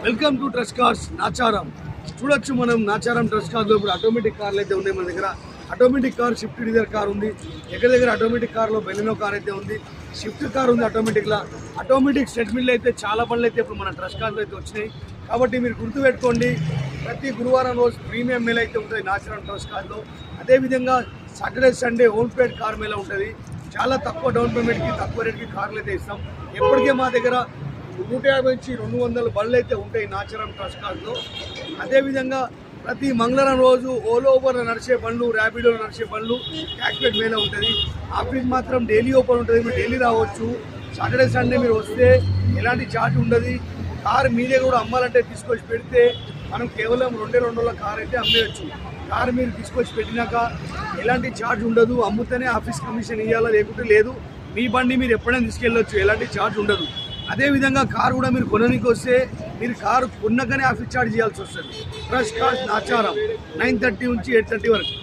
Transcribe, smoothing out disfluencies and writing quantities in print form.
Welcome to trust cars Nacharam. చూడొచ్చు మనం Nacharam trust కార్లో ఇప్పుడు ఆటోమేటిక్ కార్లు అయితే ఉన్నాయి. మన దగ్గర automatic car, shift Dzire car ఉంది. దగ్గర ఆటోమేటిక్ కార్లో బెలినో కార్ అయితే ఉంది, షిఫ్ట్ కార్ ఉంది. ఆటోమేటిక్ సెట్ మిల్ అయితే చాలా బండ్లు అయితే ఇప్పుడు మన ట్రస్ట్ కార్లో అయితే వచ్చినాయి. కాబట్టి మీరు గుర్తుపెట్టుకోండి, ప్రతి గురువారం రోజు ప్రీమియం మేళ అయితే ఉంటుంది నాచారం ట్రస్ట్ కార్లో. అదేవిధంగా సాటర్డే సండే ఓన్ పేడ్ కార్ మేళ ఉంటుంది. చాలా తక్కువ డౌన్ పేమెంట్కి తక్కువ రేట్కి కార్లు అయితే ఇస్తాం. ఎప్పటికే మా దగ్గర 150 నుంచి 200 బండ్లు అయితే ఉంటాయి నాచారం ట్రస్ట్ కార్లో. అదేవిధంగా ప్రతి మంగళవారం రోజు ఓలో ఓవర్లో నడిచే బండ్లు, ర్యాపిడోలో నడిచే బండ్లు యాక్టివేట్ మేళ ఉంటుంది. ఆఫీస్ మాత్రం డైలీ ఓపెన్ ఉంటుంది, మీరు డైలీ రావచ్చు. సాటర్డే సండే మీరు వస్తే ఎలాంటి ఛార్జ్ ఉండదు. కార్ మీదే కూడా అమ్మాలంటే తీసుకొచ్చి పెడితే మనం కేవలం 2 కార్ అయితే అమ్మేయచ్చు. కార్ మీరు తీసుకొచ్చి పెట్టినాక ఎలాంటి ఛార్జ్ ఉండదు. అమ్ముతేనే ఆఫీస్ కమిషన్ ఇవ్వాలా, లేకుంటే లేదు. మీ బండి మీరు ఎప్పుడైనా తీసుకెళ్ళొచ్చు, ఎలాంటి ఛార్జ్ ఉండదు. అదేవిధంగా కారు కూడా మీరు కొనడానికి వస్తే మీరు కారు కొన్నాకనే ఆఫీస్ ఛార్జ్ చేయాల్సి వస్తుంది. ట్రస్ట్ కార్స్ నాచారం 9:30 నుంచి 8:30 వరకు.